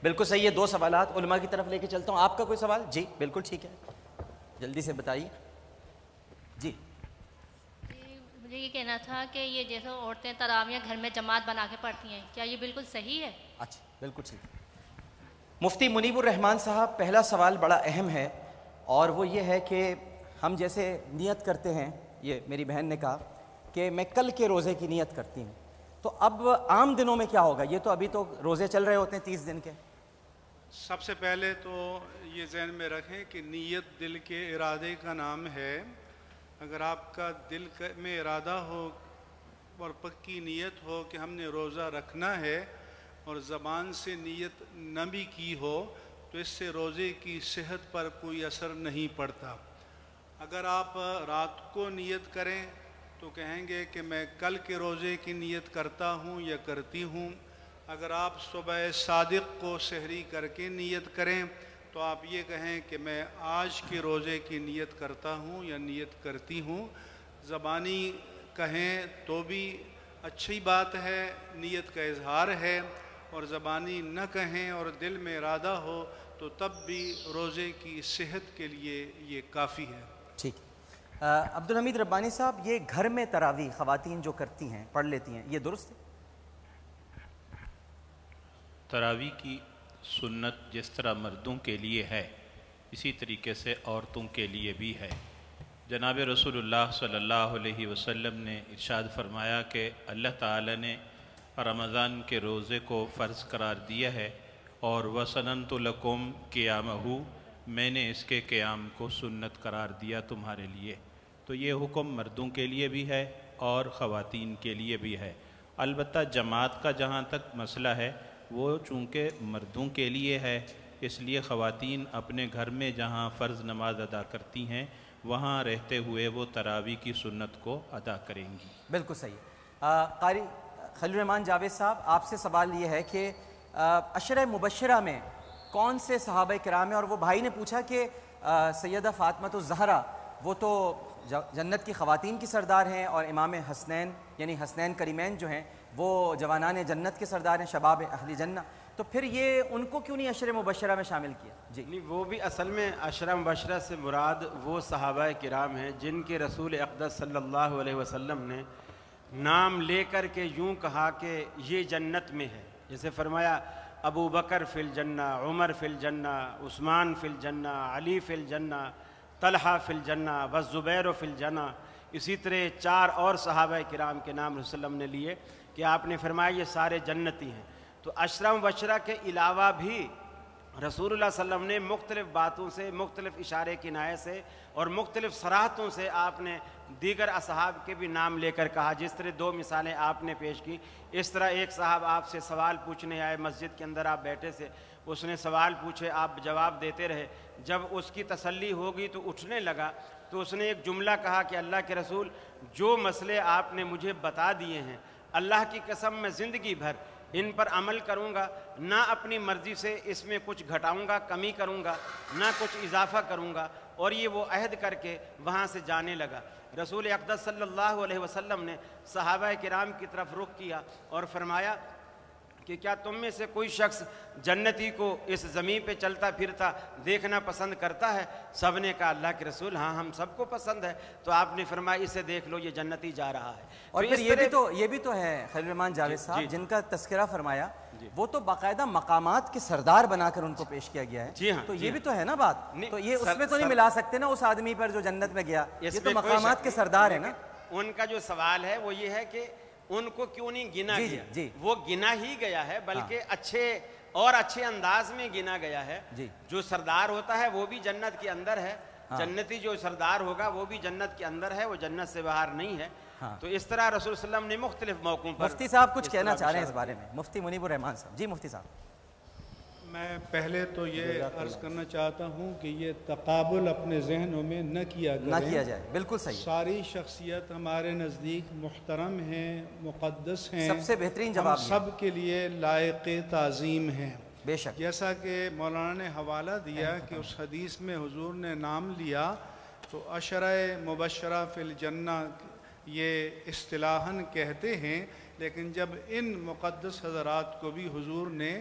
بالکل صحیح ہے. 2 سوالات علماء کی طرف لے کے چلتا ہوں. آپ کا کوئی سوال؟ جی بالکل ٹھیک ہے, جلدی سے بتائیے. جی مجھے یہ کہنا تھا کہ یہ جیسے عورتیں تراویح گھر میں جماعت بنا کے پڑھتی ہیں, کیا یہ بالکل صحیح ہے؟ اچھا بالکل ٹھیک. مفتی منیب الرحمان صاحب, پہلا سوال بڑا اہم ہے, اور وہ یہ ہے کہ ہم جیسے نیت کرتے ہیں, یہ میری بہن نے کہا کہ میں کل کے روزے کی نیت کرتی ہوں, تو اب عام دنوں میں کیا ہوگا؟ یہ تو ابھی تو روزے چل رہے ہوتے ہیں 30 دن کے. سب سے پہلے تو یہ ذہن میں رکھیں کہ نیت دل کے ارادے کا نام ہے. اگر آپ کا دل میں ارادہ ہو اور پکی نیت ہو کہ ہم نے روزہ رکھنا ہے, اور زبان سے نیت نہ بھی کی ہو, تو اس سے روزے کی صحت پر کوئی اثر نہیں پڑتا. اگر آپ رات کو نیت کریں تو کہیں گے کہ میں کل کے روزے کی نیت کرتا ہوں یا کرتی ہوں. اگر آپ صبح صادق کو سحری کر کے نیت کریں تو آپ یہ کہیں کہ میں آج کے روزے کی نیت کرتا ہوں یا نیت کرتی ہوں. زبانی کہیں تو بھی اچھی بات ہے, نیت کا اظہار ہے, اور زبانی نہ کہیں اور دل میں ارادہ ہو تو تب بھی روزے کی صحت کے لیے یہ کافی ہے. ٹھیک. عبدالحمید ربانی صاحب, یہ گھر میں تراویح خواتین جو کرتی ہیں, پڑھ لیتی ہیں, یہ درست ہے؟ تراویح کی سنت جس طرح مردوں کے لیے ہے اسی طریقے سے عورتوں کے لیے بھی ہے. جناب رسول اللہ صلی اللہ علیہ وسلم نے ارشاد فرمایا کہ اللہ تعالی نے رمضان کے روزے کو فرض قرار دیا ہے, اور وَسَنَنْتُ لَكُمْ قِيَامَهُ, میں نے اس کے قیام کو سنت قرار دیا تمہارے لیے. تو یہ حکم مردوں کے لیے بھی ہے اور خواتین کے لیے بھی ہے. البتہ جماعت کا جہاں تک مسئلہ ہے وہ چونکہ مردوں کے لیے ہے, اس لیے خواتین اپنے گھر میں جہاں فرض نماز ادا کرتی ہیں وہاں رہتے ہوئے وہ تراویح کی سنت کو ادا کریں گی. بالکل صحیح. قاری خلیل الرحمان جاوید صاحب, آپ سے سوال یہ ہے کہ عشرہ مبشرہ میں کون سے صحابہ کرام ہیں؟ اور وہ بھائی نے پوچھا کہ سیدہ فاطمہ الزہرا وہ تو جنت کی خواتین کی سردار ہیں, اور امام حسنین یعنی حسنین کریمین جو ہیں وہ جوانان جنت کے سردار ہیں, شباب اہل جنہ, تو پھر یہ ان کو کیوں نہیں عشرہ مبشرہ میں شامل کیا؟ جی نہیں, وہ بھی اصل میں عشرہ مبشرہ سے مراد وہ صحابہ کرام ہیں جن کے رسول اقدس صلی اللہ علیہ وسلم نے نام لے کر کے یوں کہا کہ یہ جنت میں ہے. جیسے فرمایا ابو بکر فی الجنہ, عمر فی الجنہ, عثمان فی الجنہ, علی فی الجنہ, طلحہ فی الجنہ, والزبیر فی الجنہ. اسی طرح 4 اور صحابہ کرام کے نام رسول اللہ نے لیے کہ آپ نے فرمایا یہ سارے جنتی ہیں. تو عشرہ مبشرہ کے علاوہ بھی رسول اللہ صلی اللہ علیہ وسلم نے مختلف باتوں سے, مختلف اشارے کنایے سے اور مختلف صراحتوں سے آپ نے دیگر اصحاب کے بھی نام لے کر کہا. جس طرح 2 مثالیں آپ نے پیش کی, اس طرح ایک صاحب آپ سے سوال پوچھنے آئے, مسجد کے اندر آپ بیٹھے سے, اس نے سوال پوچھے, آپ جواب دیتے رہے. جب اس کی تسلی ہوگی تو اٹھنے لگا تو اس نے ایک جملہ کہا کہ اللہ کے رسول, جو مسئلے آپ نے مجھے بتا دیے ہیں اللہ کی قسم میں زندگی بھر ان پر عمل کروں گا, نہ اپنی مرضی سے اس میں کچھ گھٹاؤں گا, کمی کروں گا, نہ کچھ اضافہ کروں گا. اور یہ وہ عہد کر کے وہاں سے جانے لگا. رسول اقدس صلی اللہ علیہ وسلم نے صحابہ کرام کی طرف رخ کیا اور فرمایا کہ کیا تم میں سے کوئی شخص جنتی کو اس زمین پہ چلتا پھرتا دیکھنا پسند کرتا ہے؟ سب نے کہا اللہ کے رسول ہاں ہم سب کو پسند ہے. تو آپ نے فرمایا اسے دیکھ لو, یہ جنتی جا رہا ہے. اور پھر یہ بھی تو ہے خلیل الرحمان جاوید صاحب جن کا تذکرہ فرمایا, وہ تو باقاعدہ مقامات کے سردار بنا کر ان کو پیش کیا گیا ہے. جی ہاں, تو یہ بھی تو ہے نا بات. تو یہ اس میں تو نہیں ملا سکتے نا اس آدمی پر جو جنت میں گیا, یہ تو مقامات کے سردار ہے نا. ان کا جو سوال ہے وہ یہ ہے کہ ان کو کیوں نہیں گنا گیا؟ وہ گنا ہی گیا ہے, بلکہ اچھے انداز میں گنا گیا ہے. جو سردار ہوتا ہے وہ بھی جنت کے اندر ہے, جنتی جو سردار ہوگا وہ بھی جنت کے اندر ہے, وہ جنت سے باہر نہیں ہے. تو اس طرح رسول صلی اللہ علیہ وسلم نے مختلف موقعوں پر. مفتی صاحب کچھ کہنا چاہ رہے ہیں اس بارے میں, مفتی منیب الرحمان صاحب. جی مفتی صاحب. میں پہلے تو یہ عرض کرنا چاہتا ہوں کہ یہ تقابل اپنے ذہنوں میں نہ کیا جائے. بالکل صحیح. ساری شخصیت ہمارے نزدیک محترم ہیں, مقدس ہیں, سب سے بہترین جواب سب کے لیے لائق تعظیم ہیں. بے شک. جیسا کہ مولانا نے حوالہ دیا کہ اس حدیث میں حضور نے نام لیا تو عشرہ مبشرہ فی الجنہ یہ اصطلاحاً کہتے ہیں, لیکن جب ان مقدس حضرات کو بھی حضور نے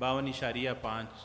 52.5,